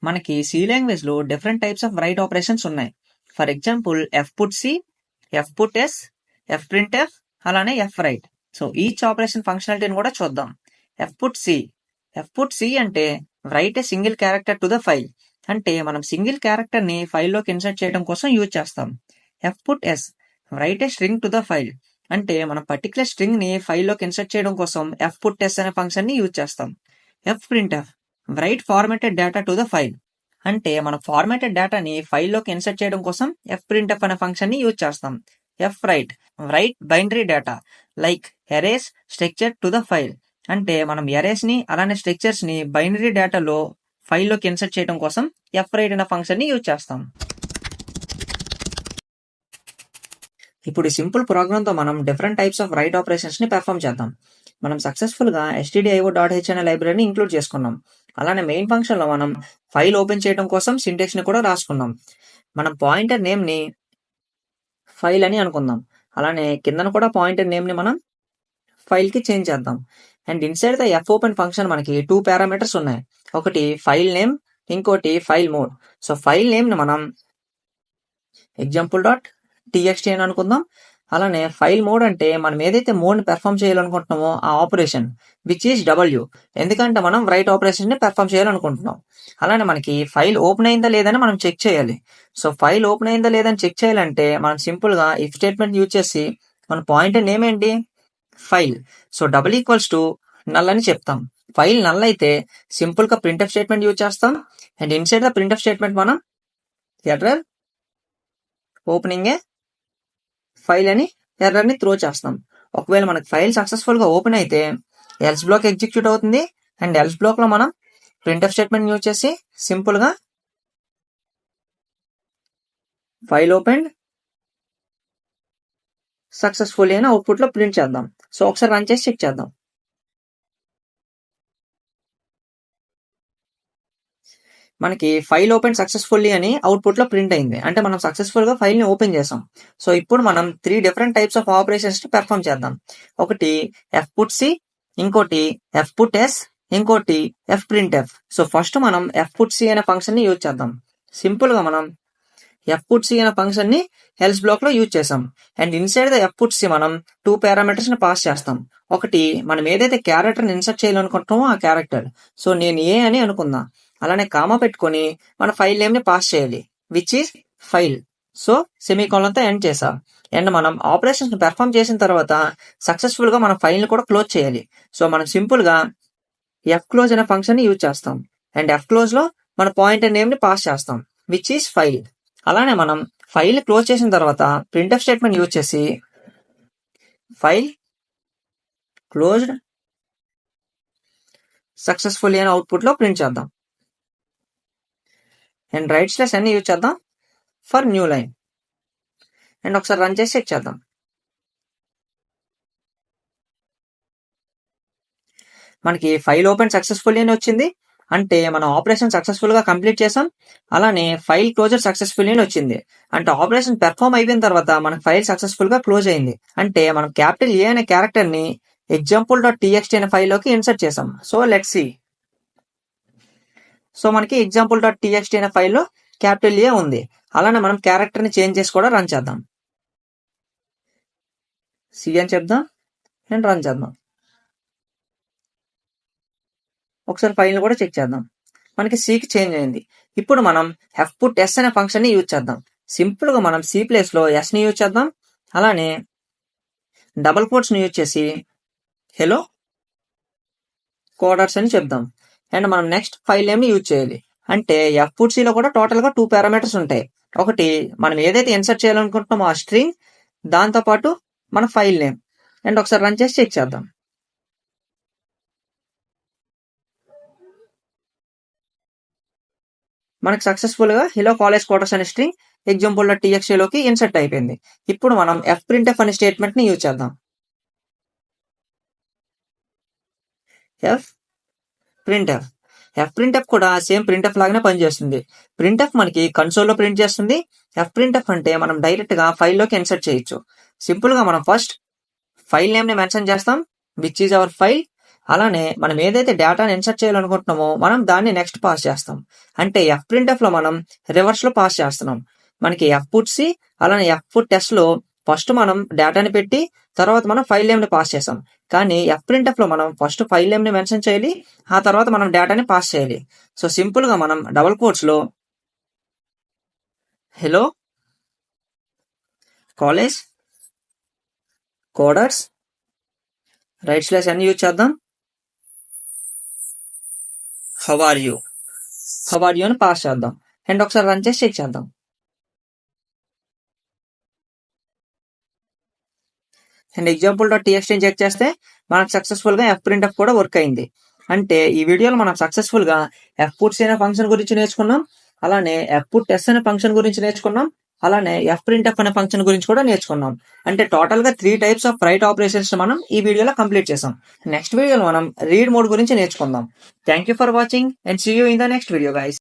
మనకి C language లో different types of write operations ఉన్నాయి. For example F put C, F put S, F print F, అలానే F write. So each operation ఫంక్షనాలిటీని కూడా చూద్దాం. F put C. F put C అంటే write a single character to the file. అంటే మనం single character ని ఫైల్లోకి insert చేయడం కోసం యూజ్ చేస్తాం. F put yes, right a string to the file. అంటే మనం పర్టికులర్ స్ట్రింగ్ ని ఫైల్లోకి ఇన్సర్ట్ చేయడం కోసం ఎఫ్ పుట్ ఎస్ అనే ఫంక్షన్ ని యూజ్ చేస్తాం. F print F, right formatted data to the file. అంటే మనం ఫార్మాటెడ్ డేటాని ఫైల్లోకి ఇన్సర్ట్ చేయడం కోసం ఎఫ్ ప్రింట్ ఎఫ్ అనే ఫంక్షన్ ని యూజ్ చేస్తాం. F right, right binary data like erase, structure to the file. అంటే మనం ఎరేస్ ని అలానే స్ట్రక్చర్స్ ని బైనరీ డేటాలో ఫైల్లోకి ఇన్సర్ట్ చేయడం కోసం ఎఫ్ రైట్ అనే ఫంక్షన్ ని యూజ్ చేస్తాం. ఇప్పుడు ఈ సింపుల్ ప్రోగ్రామ్ తో మనం different types of write operations ని పెర్ఫామ్ చేద్దాం. మనం సక్సెస్ఫుల్ గా stdio.h అనే లైబ్రరీని ఇంక్లూడ్ చేసుకున్నాం. అలానే మెయిన్ ఫంక్షన్ లో మనం ఫైల్ ఓపెన్ చేయడం కోసం సింటాక్స్ ని కూడా రాసుకున్నాం. మనం పాయింటర్ నేమ్ ని ఫైల్ అని అనుకుందాం. అలానే కిందన కూడా పాయింటర్ నేమ్ ని మనం ఫైల్ కి చేంజ్ చేద్దాం. And inside the F open function మనకి 2 పారామీటర్స్ ఉన్నాయి. ఒకటి ఫైల్ నేమ్, ఇంకోటి file mode. So file name ని మనం example.txt అని అనుకుందాం. అలానే ఫైల్ మోడ్ అంటే మనం ఏదైతే మోడ్ ని పెర్ఫామ్ చేయాలనుకుంటున్నామో ఆ ఆపరేషన్ విచ్ ఈస్ W. ఎందుకంటే మనం రైట్ ఆపరేషన్ ని పెర్ఫామ్ చేయాలనుకుంటున్నాం. అలానే మనకి ఫైల్ ఓపెన్ అయిందా లేదని మనం చెక్ చేయాలి. సో ఫైల్ ఓపెన్ అయిందా లేదని చెక్ చేయాలంటే మనం సింపుల్ గా ఇఫ్ స్టేట్మెంట్ యూజ్ చేసి మన పాయింటర్ నేమ్ ఏంటి, file. So double equals to null అని చెప్తాం. ఫైల్ నల్ అయితే సింపుల్ గా ప్రింట్ఎఫ్ స్టేట్మెంట్ యూజ్ చేస్తాం. And inside the printf statement మనం ఎర్రర్ ఓపెనింగ్ ఏ ఫైల్ అని ఎర్రర్ ని త్రో చేస్తాం. ఒకవేళ మనకి ఫైల్ సక్సెస్ఫుల్ గా ఓపెన్ అయితే ఎల్స్ బ్లాక్ ఎగ్జిక్యూట్ అవుతుంది. అండ్ ఎల్స్ బ్లాక్ లో మనం ప్రింట్ఎఫ్ స్టేట్మెంట్ యూజ్ చేసి సింపుల్ గా ఫైల్ ఓపెన్ సక్సెస్ఫుల్లీ అని అవుట్పుట్ లో ప్రింట్ చేద్దాం. సో ఒకసారి రన్ చేసి చెక్ చేద్దాం. మనకి ఫైల్ ఓపెన్ సక్సెస్ఫుల్లీ అని అవుట్పుట్ లో ప్రింట్ అయింది. అంటే మనం సక్సెస్ఫుల్ గా ఫైల్ ని ఓపెన్ చేసాం. సో ఇప్పుడు మనం 3 డిఫరెంట్ టైప్స్ ఆఫ్ ఆపరేషన్స్ ని పెర్ఫామ్ చేద్దాం. ఒకటి ఎఫ్ పుట్ సి, ఇంకోటి ఎఫ్ పుట్ ఎస్, ఇంకోటి F print F. So first మనం ఎఫ్ పుట్ సి అనే ఫంక్షన్ ని యూజ్ చేద్దాం. సింపుల్ గా మనం ఎఫ్ పుట్ సి అనే ఫంక్షన్ ని ఎల్స్ బ్లాక్ లో యూజ్ చేసాం. And inside the F put C మనం 2 పారామీటర్స్ ని పాస్ చేస్తాం. ఒకటి మనం ఏదైతే క్యారెక్టర్ ని ఇన్సర్ట్ చేయాలనుకుంటున్నామో ఆ క్యారెక్టర్. సో నేను ఏ అని అనుకుందాం. అలానే కామా పెట్టుకొని మన ఫైల్ నేమ్ ని పాస్ చేయాలి which is file. So semicolon తో ఎండ్ చేసా. అండ్ మనం ఆపరేషన్స్ ని పెర్ఫామ్ చేసిన తర్వాత సక్సెస్ఫుల్ గా మన ఫైల్ ని కూడా క్లోజ్ చేయాలి. సో మనం సింపుల్ గా ఎఫ్ క్లోజ్ అనే ఫంక్షన్ ని యూజ్ చేస్తాం. అండ్ ఎఫ్ క్లోజ్ లో మన పాయింటర్ నేమ్ ని పాస్ చేస్తాం విచ్ ఈస్ ఫైల్. అలానే మనం ఫైల్ ని క్లోజ్ చేసిన తర్వాత ప్రింట్ఎఫ్ స్టేట్మెంట్ యూజ్ చేసి ఫైల్ క్లోజ్డ్ సక్సెస్ఫుల్లీ అని అవుట్పుట్ లో ప్రింట్ చేద్దాం. అండ్ రైట్ స్లాష్ అని యూజ్ చేద్దాం ఫర్ న్యూ లైన్. అండ్ ఒకసారి రన్ చేసి చెక్ చేద్దాం. మనకి ఫైల్ ఓపెన్ సక్సెస్ఫుల్లీ అని వచ్చింది. అంటే మనం ఆపరేషన్ సక్సెస్ఫుల్ గా కంప్లీట్ చేసాం. అలానే ఫైల్ క్లోజర్ సక్సెస్ఫుల్లీ అని వచ్చింది. అంటే ఆపరేషన్ పెర్ఫామ్ అయిపోయిన తర్వాత మనకి ఫైల్ సక్సెస్ఫుల్ గా క్లోజ్ అయింది. అంటే మనం క్యాపిటల్ ఏ అనే క్యారెక్టర్ ని example.txt అనే ఫైల్ లోకి ఇన్సర్ట్ చేసాం. So let's see. సో మనకి example.txt అనే ఫైల్లో క్యాపిటల్ ఏ ఉంది. అలానే మనం క్యారెక్టర్ ని చేంజ్ చేసి కూడా రన్ చేద్దాం. సి అని చెప్దాం అండ్ రన్ చేద్దాం. ఒకసారి ఫైల్ ని కూడా చెక్ చేద్దాం. మనకి సికి చేంజ్ అయింది. ఇప్పుడు మనం ఎఫ్ పుట్ ఎస్ అనే ఫంక్షన్ ని యూజ్ చేద్దాం. సింపుల్ గా మనం సి ప్లేస్ లో ఎస్ ని యూజ్ చేద్దాం. అలానే డబుల్ కోట్స్ ని యూజ్ చేసి హెలో కోడర్స్ అని చెప్దాం. అండ్ మనం నెక్స్ట్ ఫైల్ నేమ్ ని యూజ్ చేయాలి. అంటే ఎఫ్ పుట్ సి లో కూడా టోటల్ గా 2 పారామీటర్స్ ఉంటాయి. ఒకటి మనం ఏదైతే ఇన్సర్ట్ చేయాలనుకుంటున్నామో ఆ స్ట్రింగ్, దాంతో పాటు మన ఫైల్ నేమ్. అండ్ ఒకసారి రన్ చేసి చెక్ చేద్దాం. మనకు సక్సెస్ఫుల్ గా హెలో కాలేజ్ క్వార్టర్స్ అనే స్ట్రింగ్ example.txt లోకి ఇన్సర్ట్ అయిపోయింది. ఇప్పుడు మనం ఎఫ్ ప్రింట్ ఎఫ్ అనే స్టేట్మెంట్ ని యూజ్ చేద్దాం. F print F. F print F కూడా సేమ్ ప్రింట్ ఎఫ్ లాగానే పనిచేస్తుంది. ప్రింట్ ఎఫ్ మనకి కన్సోల్ లో ప్రింట్ చేస్తుంది. ఎఫ్ ప్రింట్ ఎఫ్ అంటే మనం డైరెక్ట్ గా ఫైల్ లోకి ఇన్సర్ట్ చేయొచ్చు. సింపుల్ గా మనం ఫస్ట్ ఫైల్ నేమ్ ని మెన్షన్ చేస్తాం విచ్ ఈజ్ అవర్ ఫైల్. అలానే మనం ఏదైతే డేటాని ఇన్సర్ట్ చేయాలనుకుంటున్నామో మనం దాన్ని నెక్స్ట్ పాస్ చేస్తాం. అంటే ఎఫ్ప్రింట్ఎఫ్లో మనం రివర్స్లో పాస్ చేస్తున్నాం. మనకి ఎఫ్పుట్సి అలానే ఎఫ్పుట్టెస్లో ఫస్ట్ మనం డేటాని పెట్టి తర్వాత మనం ఫైల్ నేమ్ని పాస్ చేసాం. కానీ ఎఫ్ప్రింట్ఎఫ్లో మనం ఫస్ట్ ఫైల్ నేమ్ని మెన్షన్ చేయాలి, ఆ తర్వాత మనం డేటాని పాస్ చేయాలి. సో సింపుల్గా మనం డబుల్ కోట్స్లో hello college coders right slash అని యూజ్ చేద్దాం. హౌ ఆర్ యూ అని పాస్ చేద్దాం అండ్ ఒకసారి రన్ చేసి చెక్ చేద్దాం. అండ్ example.txt చెక్ చేస్తే మనకు సక్సెస్ఫుల్గా ఎఫ్ప్రింట్ఎఫ్ కూడా వర్క్ అయింది. అంటే ఈ వీడియోలో మనం సక్సెస్ఫుల్గా ఎఫ్పుట్స్ అనే ఫంక్షన్ గురించి నేర్చుకున్నాం, అలానే ఎఫ్పుట్టెస్ అనే ఫంక్షన్ గురించి నేర్చుకున్నాం, అలానే ఎఫ్ప్రింట్ఎఫ్ అనే ఫంక్షన్ గురించి కూడా నేర్చుకున్నాం. అంటే టోటల్గా 3 టైప్స్ ఆఫ్ రైట్ ఆపరేషన్స్ మనం ఈ వీడియోలో కంప్లీట్ చేసాం. నెక్స్ట్ వీడియోలో మనం రీడ్ మోడ్ గురించి నేర్చుకుందాం. Thank you for watching and see you in the next video guys.